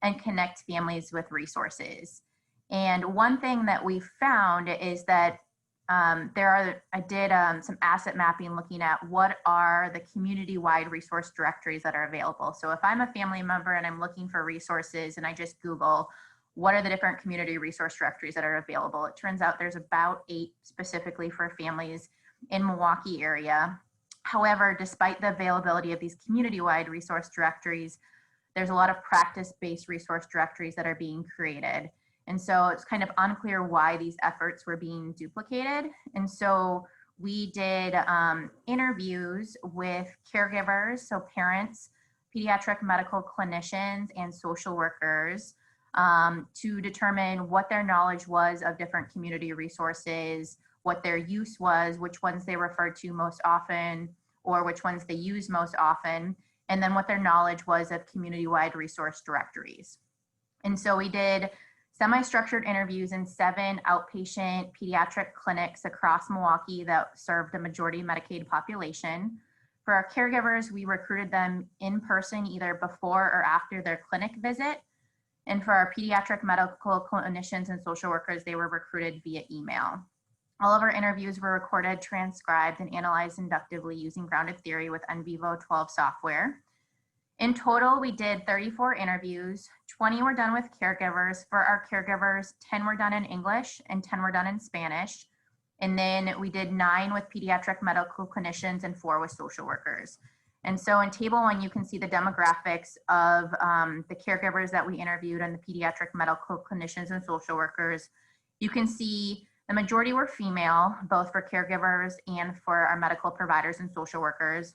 and connect families with resources. And one thing that we found is that I did some asset mapping looking at what are the community-wide resource directories that are available. So if I'm a family member and I'm looking for resources and I just Google, what are the different community resource directories that are available? It turns out there's about 8 specifically for families in Milwaukee area. However, despite the availability of these community-wide resource directories, there's a lot of practice-based resource directories that are being created. And so it's kind of unclear why these efforts were being duplicated. And so we did interviews with caregivers, so parents, pediatric medical clinicians, and social workers to determine what their knowledge was of different community resources, what their use was, which ones they referred to most often, or which ones they use most often, and then what their knowledge was of community-wide resource directories. And so we did semi-structured interviews in 7 outpatient pediatric clinics across Milwaukee that served a majority Medicaid population. For our caregivers, we recruited them in person either before or after their clinic visit. And for our pediatric medical clinicians and social workers, they were recruited via email. All of our interviews were recorded, transcribed, and analyzed inductively using grounded theory with NVivo 12 software. In total, we did 34 interviews. 20 were done with caregivers. For our caregivers, 10 were done in English and 10 were done in Spanish. And then we did 9 with pediatric medical clinicians and 4 with social workers. And so in table 1, you can see the demographics of the caregivers that we interviewed and the pediatric medical clinicians and social workers. You can see the majority were female, both for caregivers and for our medical providers and social workers.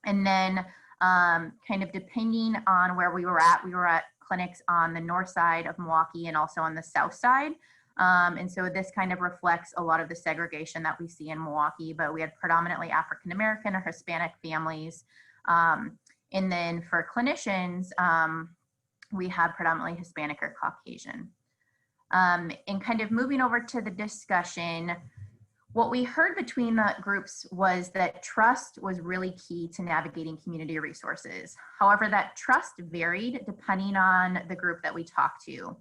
And then kind of depending on where we were at clinics on the north side of Milwaukee and also on the south side. And so this kind of reflects a lot of the segregation that we see in Milwaukee, but we had predominantly African-American or Hispanic families. And then for clinicians, we had predominantly Hispanic or Caucasian. And kind of moving over to the discussion, what we heard between the groups was that trust was really key to navigating community resources. However, that trust varied depending on the group that we talked to.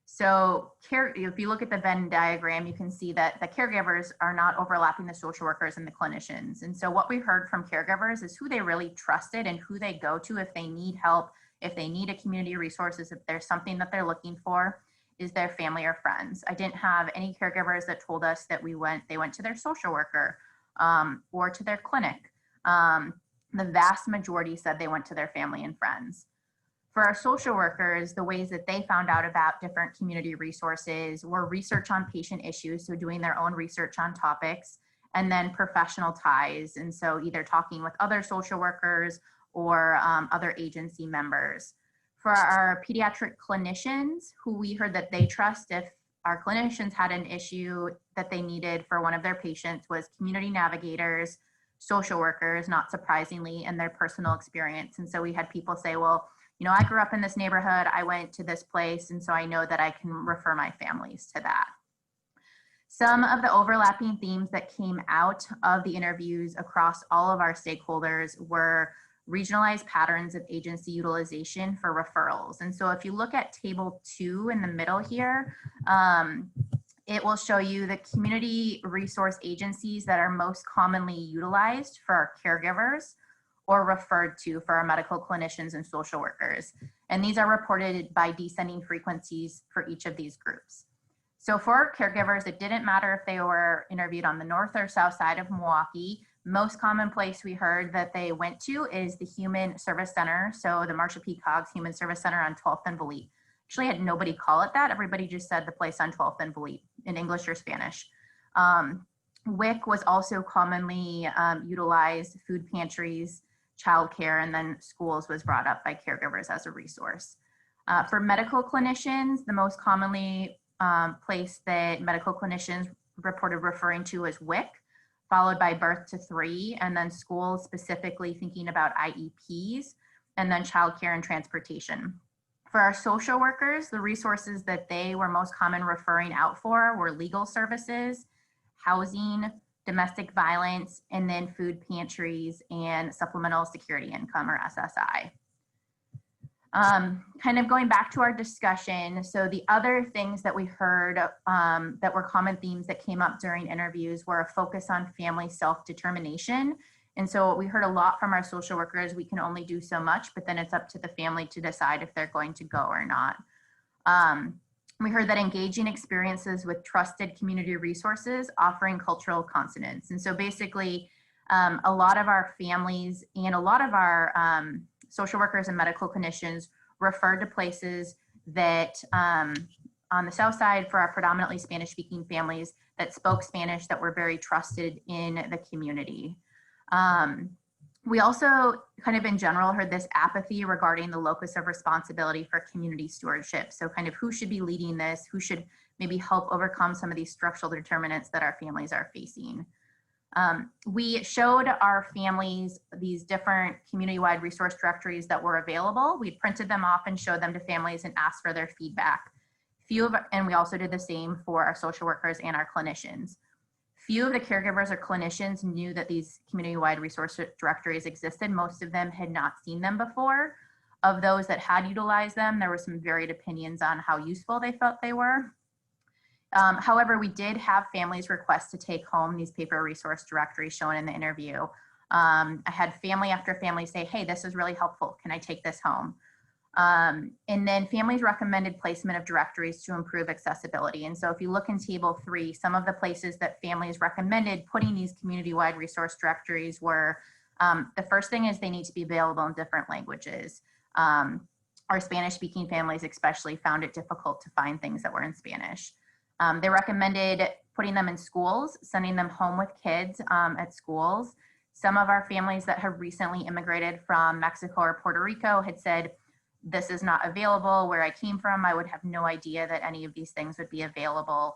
So if you look at the Venn diagram, you can see that the caregivers are not overlapping the social workers and the clinicians. And so what we heard from caregivers is who they really trusted and who they go to if they need help, if they need a community resources, if there's something that they're looking for, is their family or friends. I didn't have any caregivers that told us that they went to their social worker or to their clinic. The vast majority said they went to their family and friends. For our social workers, the ways that they found out about different community resources were research on patient issues, so doing their own research on topics, and then professional ties. And so either talking with other social workers or other agency members. For our pediatric clinicians, who we heard that they trust if our clinicians had an issue that they needed for one of their patients, was community navigators, social workers, not surprisingly, and their personal experience. And so we had people say, well, you know, I grew up in this neighborhood, I went to this place, and so I know that I can refer my families to that. Some of the overlapping themes that came out of the interviews across all of our stakeholders were regionalized patterns of agency utilization for referrals. And so if you look at table 2 in the middle here, it will show you the community resource agencies that are most commonly utilized for our caregivers or referred to for our medical clinicians and social workers. And these are reported by descending frequencies for each of these groups. So for our caregivers, it didn't matter if they were interviewed on the north or south side of Milwaukee. Most common place we heard that they went to is the Human Service Center. So the Marsha P. Cogs Human Service Center on 12th and Velinka. Actually had nobody call it that. Everybody just said the place on 12th and Velinka in English or Spanish. WIC was also commonly utilized, food pantries, childcare, and then schools was brought up by caregivers as a resource. For medical clinicians, the most commonly place that medical clinicians reported referring to is WIC, followed by birth to 3, and then schools specifically thinking about IEPs, and then childcare and transportation. For our social workers, the resources that they were most common referring out for were legal services, housing, domestic violence, and then food pantries and supplemental security income or SSI. Kind of going back to our discussion, so the other things that we heard that were common themes that came up during interviews were a focus on family self-determination. And so we heard a lot from our social workers, we can only do so much, but then it's up to the family to decide if they're going to go or not. We heard that engaging experiences with trusted community resources, offering cultural consonance. And so basically, a lot of our families and a lot of our social workers and medical clinicians referred to places that on the south side for our predominantly Spanish-speaking families that spoke Spanish that were very trusted in the community. We also kind of in general heard this apathy regarding the locus of responsibility for community stewardship. So kind of who should be leading this, who should maybe help overcome some of these structural determinants that our families are facing. We showed our families these different community-wide resource directories that were available. We printed them off and showed them to families and asked for their feedback. And we also did the same for our social workers and our clinicians. Few of the caregivers or clinicians knew that these community-wide resource directories existed. Most of them had not seen them before. Of those that had utilized them, there were some varied opinions on how useful they felt they were. However, we did have families request to take home these paper resource directories shown in the interview. I had family after family say, hey, this is really helpful. Can I take this home? And then families recommended placement of directories to improve accessibility. And so if you look in table 3, some of the places that families recommended putting these community-wide resource directories were, the first thing is they need to be available in different languages. Our Spanish-speaking families especially found it difficult to find things that were in Spanish. They recommended putting them in schools, sending them home with kids at schools. Some of our families that have recently immigrated from Mexico or Puerto Rico had said this is not available. Where I came from, I would have no idea that any of these things would be available.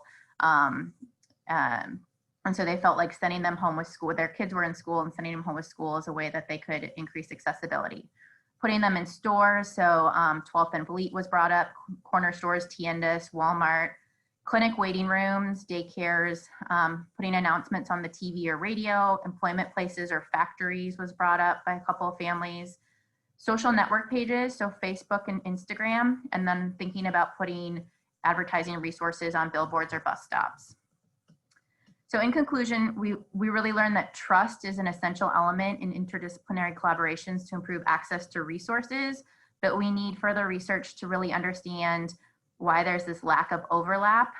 And so they felt like sending them home with school, their kids were in school, and sending them home with school is a way that they could increase accessibility. Putting them in stores, so 12th and Fleet was brought up, corner stores, Tiendas, Walmart, clinic waiting rooms, daycares, putting announcements on the TV or radio, employment places or factories was brought up by a couple of families. Social network pages, so Facebook and Instagram, and then thinking about putting advertising resources on billboards or bus stops. So in conclusion, we really learned that trust is an essential element in interdisciplinary collaborations to improve access to resources, but we need further research to really understand why there's this lack of overlap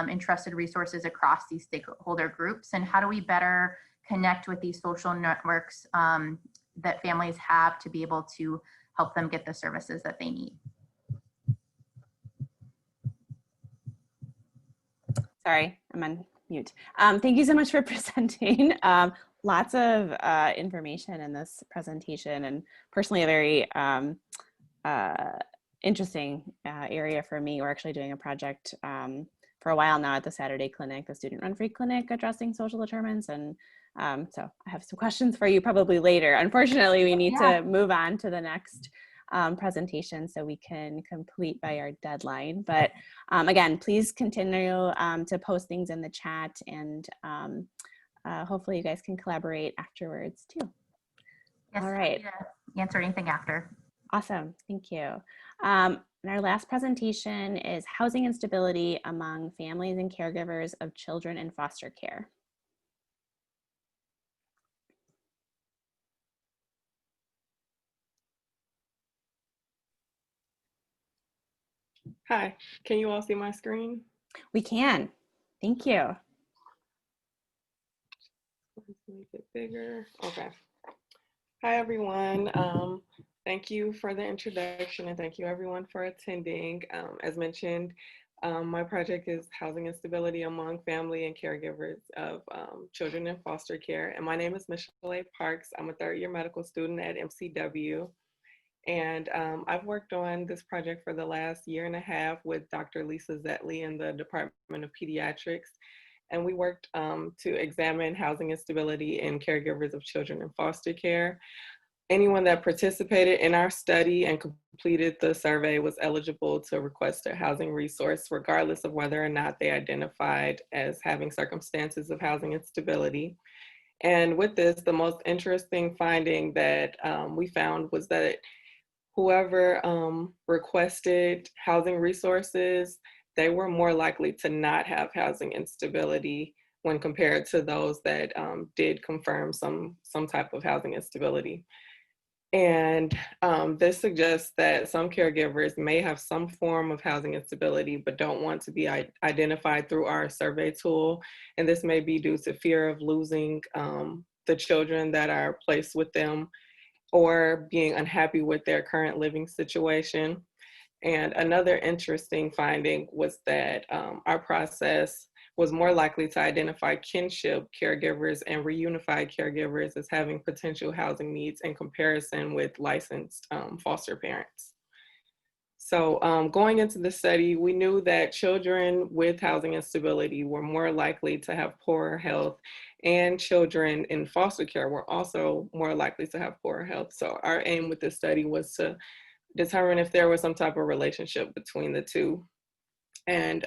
in trusted resources across these stakeholder groups, and how do we better connect with these social networks that families have to be able to help them get the services that they need. Sorry, I'm on mute. Thank you so much for presenting. Lots of information in this presentation, and personally a very interesting area for me. We're actually doing a project for a while now at the Saturday Clinic, the student-run free clinic, addressing social determinants. And so I have some questions for you probably later. Unfortunately, we need to move on to the next presentation so we can complete by our deadline. But again, please continue to post things in the chat, and hopefully you guys can collaborate afterwards too. Yes, all right. Answer anything after. Awesome, thank you. And our last presentation is housing instability among families and caregivers of children in foster care. Hi, can you all see my screen? We can, thank you. Let's make it bigger. Okay. Hi, everyone. Thank you for the introduction, and thank you everyone for attending. As mentioned, my project is housing instability among family and caregivers of children in foster care. And my name is Michelle A. Parks. I'm a third-year medical student at MCW. And I've worked on this project for the last year and a half with Dr. Lisa Zetley in the Department of Pediatrics. And we worked to examine housing instability in caregivers of children in foster care. Anyone that participated in our study and completed the survey was eligible to request a housing resource, regardless of whether or not they identified as having circumstances of housing instability. And with this, the most interesting finding that we found was that whoever requested housing resources, they were more likely to not have housing instability when compared to those that did confirm some type of housing instability. And this suggests that some caregivers may have some form of housing instability, but don't want to be identified through our survey tool. And this may be due to fear of losing the children that are placed with them, or being unhappy with their current living situation. And another interesting finding was that our process was more likely to identify kinship caregivers and reunified caregivers as having potential housing needs in comparison with licensed foster parents. So going into the study, we knew that children with housing instability were more likely to have poorer health, and children in foster care were also more likely to have poorer health. So our aim with this study was to determine if there was some type of relationship between the two. And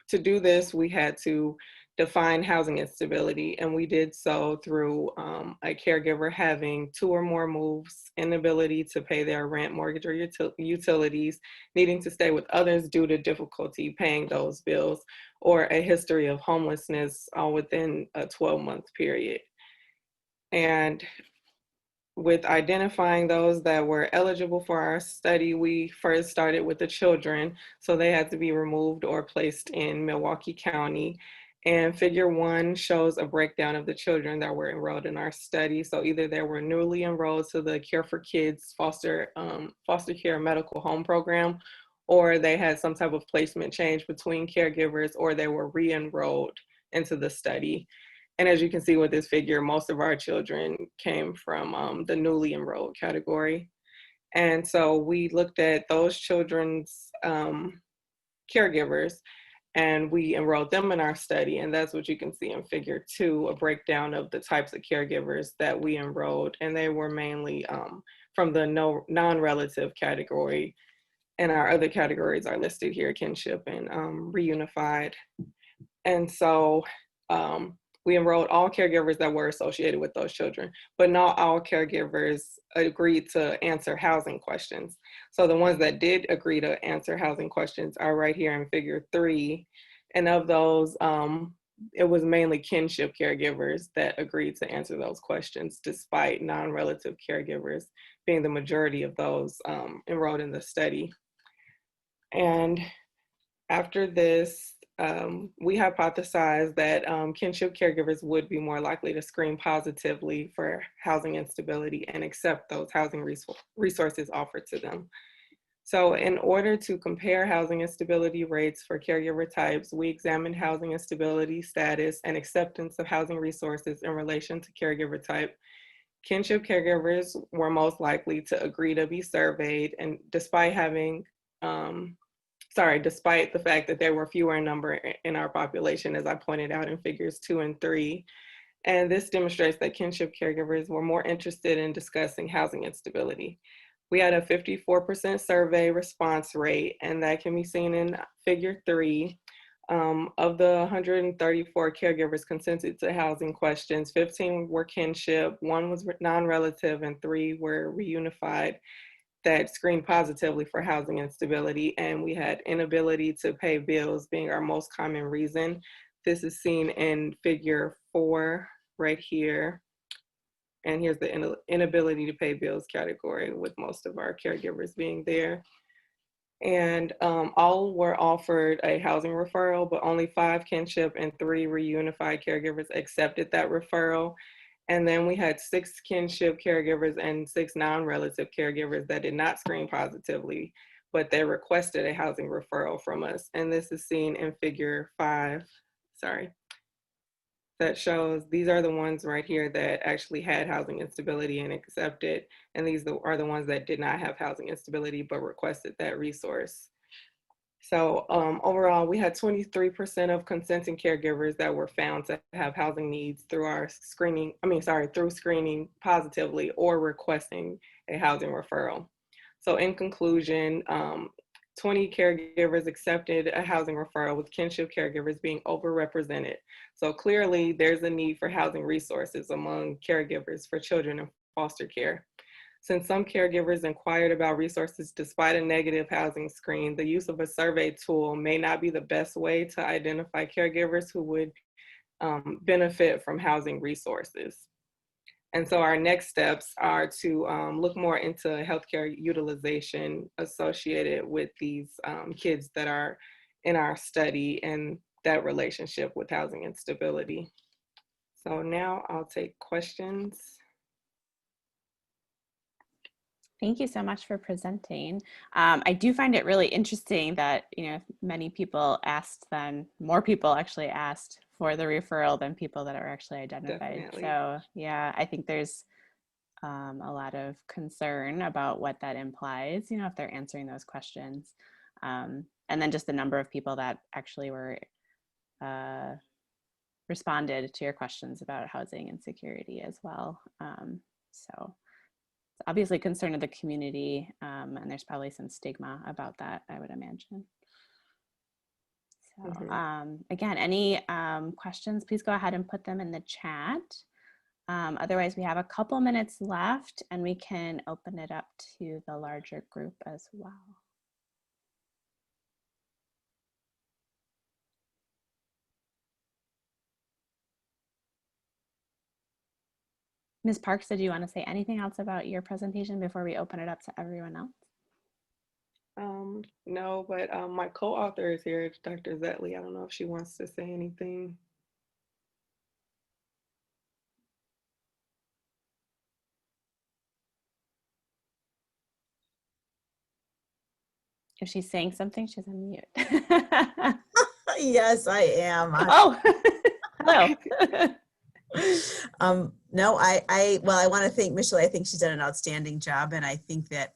to do this, we had to define housing instability, and we did so through a caregiver having 2 or more moves, inability to pay their rent, mortgage, or utilities, needing to stay with others due to difficulty paying those bills, or a history of homelessness all within a 12-month period. And with identifying those that were eligible for our study, we first started with the children. So they had to be removed or placed in Milwaukee County. And figure 1 shows a breakdown of the children that were enrolled in our study. So either they were newly enrolled to the Care for Kids foster care medical home program, or they had some type of placement change between caregivers, or they were re-enrolled into the study. And as you can see with this figure, most of our children came from the newly enrolled category. And so we looked at those children's caregivers, and we enrolled them in our study. And that's what you can see in figure 2, a breakdown of the types of caregivers that we enrolled. And they were mainly from the non-relative category. And our other categories are listed here, kinship and reunified. And so we enrolled all caregivers that were associated with those children, but not all caregivers agreed to answer housing questions. So the ones that did agree to answer housing questions are right here in figure 3. And of those, it was mainly kinship caregivers that agreed to answer those questions, despite non-relative caregivers being the majority of those enrolled in the study. And after this, we hypothesized that kinship caregivers would be more likely to screen positively for housing instability and accept those housing resources offered to them. So in order to compare housing instability rates for caregiver types, we examined housing instability status and acceptance of housing resources in relation to caregiver type. Kinship caregivers were most likely to agree to be surveyed, and despite the fact that there were fewer in number in our population, as I pointed out in figures 2 and 3. And this demonstrates that kinship caregivers were more interested in discussing housing instability. We had a 54% survey response rate, and that can be seen in figure 3. Of the 134 caregivers consented to housing questions, 15 were kinship, 1 was non-relative, and 3 were reunified that screened positively for housing instability. And we had inability to pay bills being our most common reason. This is seen in figure 4 right here. And here's the inability to pay bills category, with most of our caregivers being there. And all were offered a housing referral, but only 5 kinship and 3 reunified caregivers accepted that referral. And then we had 6 kinship caregivers and 6 non-relative caregivers that did not screen positively, but they requested a housing referral from us. And this is seen in figure 5, that shows these are the ones right here that actually had housing instability and accepted. And these are the ones that did not have housing instability, but requested that resource. So overall, we had 23% of consenting caregivers that were found to have housing needs through screening positively or requesting a housing referral. So in conclusion, 20 caregivers accepted a housing referral, with kinship caregivers being overrepresented. So clearly there's a need for housing resources among caregivers for children in foster care. Since some caregivers inquired about resources despite a negative housing screen, the use of a survey tool may not be the best way to identify caregivers who would benefit from housing resources. And so our next steps are to look more into healthcare utilization associated with these kids that are in our study and that relationship with housing instability. So now I'll take questions. Thank you so much for presenting. I do find it really interesting that, many people asked, then more people actually asked for the referral than people that are actually identified. Definitely. So yeah, I think there's a lot of concern about what that implies, if they're answering those questions. And then just the number of people that actually were responded to your questions about housing insecurity as well. So it's obviously a concern of the community, and there's probably some stigma about that, I would imagine. So again, any questions, please go ahead and put them in the chat. Otherwise, we have a couple minutes left and we can open it up to the larger group as well. Ms. Parks, did you want to say anything else about your presentation before we open it up to everyone else? No, but my co-author is here, Dr. Zetley. I don't know if she wants to say anything. If she's saying something, she's on mute. Yes, I am. Oh, hello. No, I want to thank Michelle. I think she's done an outstanding job, and I think that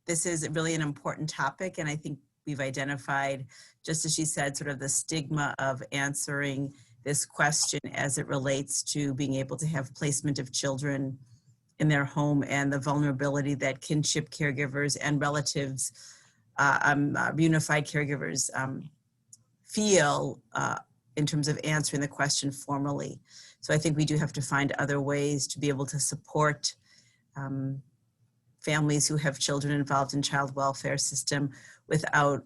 This is really an important topic, and I think we've identified, just as she said, sort of the stigma of answering this question as it relates to being able to have placement of children in their home and the vulnerability that kinship caregivers and relatives, reunified caregivers feel in terms of answering the question formally. So I think we do have to find other ways to be able to support families who have children involved in child welfare system without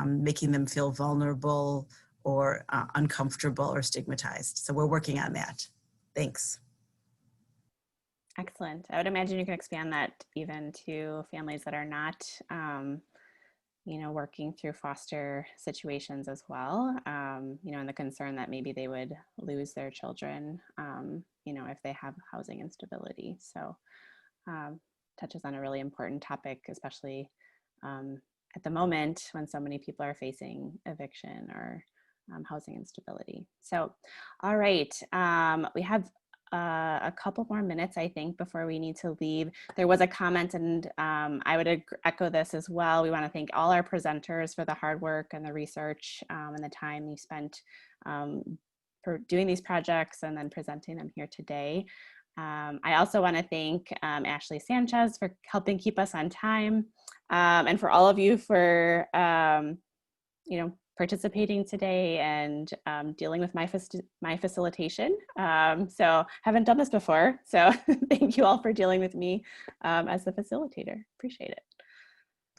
making them feel vulnerable or uncomfortable or stigmatized. So we're working on that. Thanks. Excellent. I would imagine you can expand that even to families that are not, you know, working through foster situations as well, you know, and the concern that maybe they would lose their children, you know, if they have housing instability. So touches on a really important topic, especially at the moment when so many people are facing eviction or housing instability. So, all right, we have a couple more minutes, I think, before we need to leave. There was a comment, and I would echo this as well. We want to thank all our presenters for the hard work and the research and the time you spent for doing these projects and then presenting them here today. I also want to thank Ashley Sanchez for helping keep us on time, and for all of you for you know, participating today and dealing with my facilitation. So haven't done this before, so thank you all for dealing with me as the facilitator. Appreciate it.